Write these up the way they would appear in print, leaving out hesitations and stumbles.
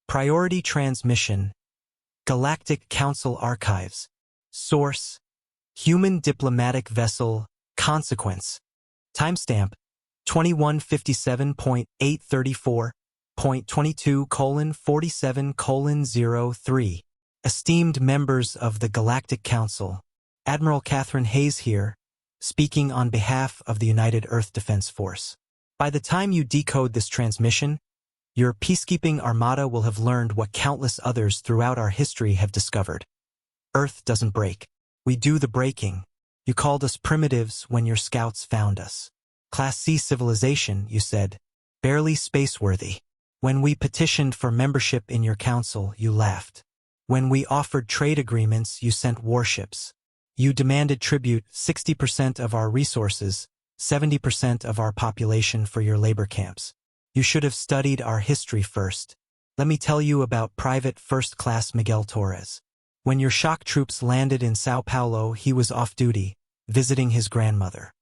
Priority transmission. Galactic Council Archives. Source: Human Diplomatic Vessel. Consequence: Timestamp: 2157.834.22:47:03. Esteemed members of the Galactic Council, Admiral Catherine Hayes here, speaking on behalf of the United Earth Defense Force. By the time you decode this transmission, your peacekeeping armada will have learned what countless others throughout our history have discovered. Earth doesn't break. We do the breaking. You called us primitives when your scouts found us. Class C civilization, you said. Barely space-worthy. When we petitioned for membership in your council, you laughed. When we offered trade agreements, you sent warships. You demanded tribute, 60% of our resources, 70% of our population for your labor camps. You should have studied our history first. Let me tell you about Private First Class Miguel Torres. When your shock troops landed in Sao Paulo, he was off-duty, visiting his grandmother.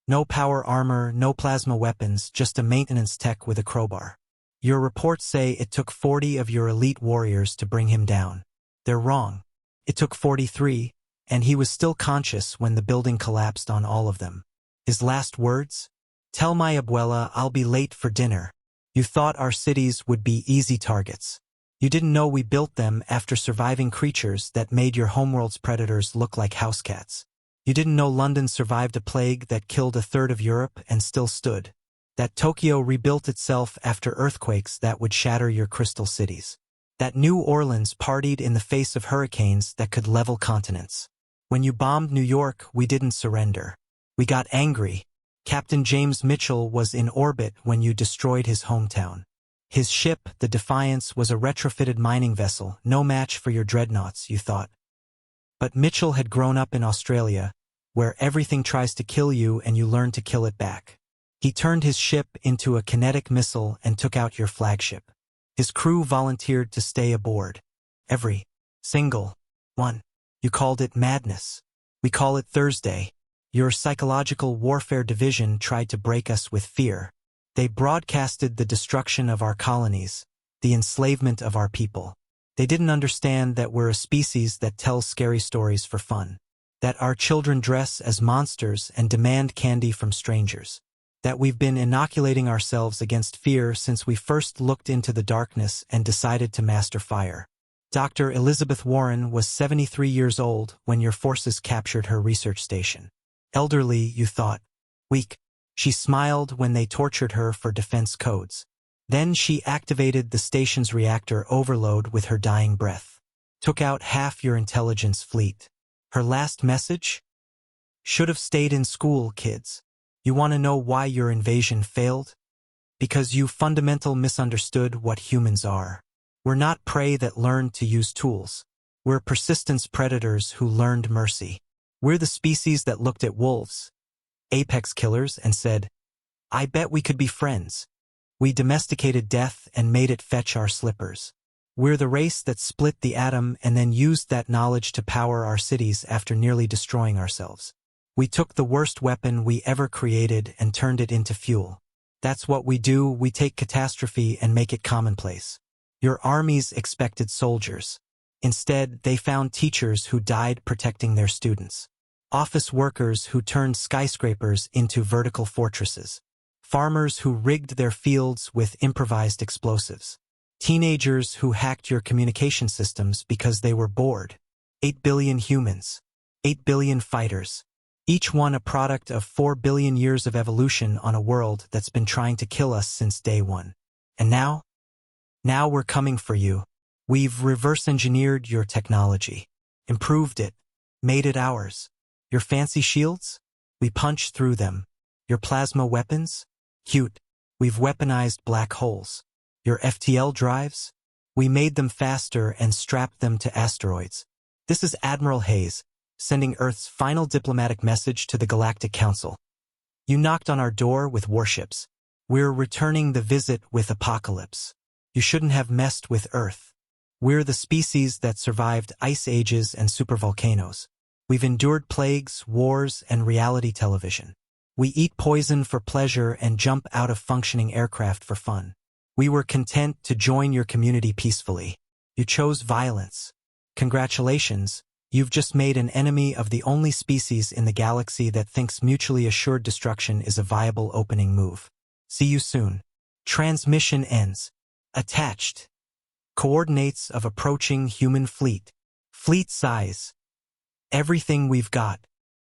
No power armor, no plasma weapons, just a maintenance tech with a crowbar. Your reports say it took 40 of your elite warriors to bring him down. They're wrong. It took 43, and he was still conscious when the building collapsed on all of them. His last words? Tell my abuela I'll be late for dinner. You thought our cities would be easy targets. You didn't know we built them after surviving creatures that made your homeworld's predators look like house cats. You didn't know London survived a plague that killed a third of Europe and still stood. That Tokyo rebuilt itself after earthquakes that would shatter your crystal cities. That New Orleans partied in the face of hurricanes that could level continents. When you bombed New York, we didn't surrender. We got angry. Captain James Mitchell was in orbit when you destroyed his hometown. His ship, the Defiance, was a retrofitted mining vessel, no match for your dreadnoughts, you thought. But Mitchell had grown up in Australia, where everything tries to kill you and you learn to kill it back. He turned his ship into a kinetic missile and took out your flagship. His crew volunteered to stay aboard. Every single one. You called it madness. We call it Thursday. Your psychological warfare division tried to break us with fear. They broadcasted the destruction of our colonies, the enslavement of our people. They didn't understand that we're a species that tells scary stories for fun. That our children dress as monsters and demand candy from strangers. That we've been inoculating ourselves against fear since we first looked into the darkness and decided to master fire. Dr. Elizabeth Warren was 73 years old when your forces captured her research station. Elderly, you thought. Weak. She smiled when they tortured her for defense codes. Then she activated the station's reactor overload with her dying breath. Took out half your intelligence fleet. Her last message? Should have stayed in school, kids. You want to know why your invasion failed? Because you fundamental misunderstood what humans are. We're not prey that learned to use tools. We're persistence predators who learned mercy. We're the species that looked at wolves, apex killers, and said, I bet we could be friends. We domesticated death and made it fetch our slippers. We're the race that split the atom and then used that knowledge to power our cities after nearly destroying ourselves. We took the worst weapon we ever created and turned it into fuel. That's what we do. We take catastrophe and make it commonplace. Your armies expected soldiers. Instead, they found teachers who died protecting their students. Office workers who turned skyscrapers into vertical fortresses. Farmers who rigged their fields with improvised explosives. Teenagers who hacked your communication systems because they were bored. 8 billion humans. 8 billion fighters. Each one a product of 4 billion years of evolution on a world that's been trying to kill us since day one. And now? Now we're coming for you. We've reverse-engineered your technology, improved it, made it ours. Your fancy shields? We punch through them. Your plasma weapons? Cute. We've weaponized black holes. Your FTL drives? We made them faster and strapped them to asteroids. This is Admiral Hayes, sending Earth's final diplomatic message to the Galactic Council. You knocked on our door with warships. We're returning the visit with apocalypse. You shouldn't have messed with Earth. We're the species that survived ice ages and supervolcanoes. We've endured plagues, wars, and reality television. We eat poison for pleasure and jump out of functioning aircraft for fun. We were content to join your community peacefully. You chose violence. Congratulations, you've just made an enemy of the only species in the galaxy that thinks mutually assured destruction is a viable opening move. See you soon. Transmission ends. Attached. Coordinates of approaching human fleet. Fleet size. Everything we've got.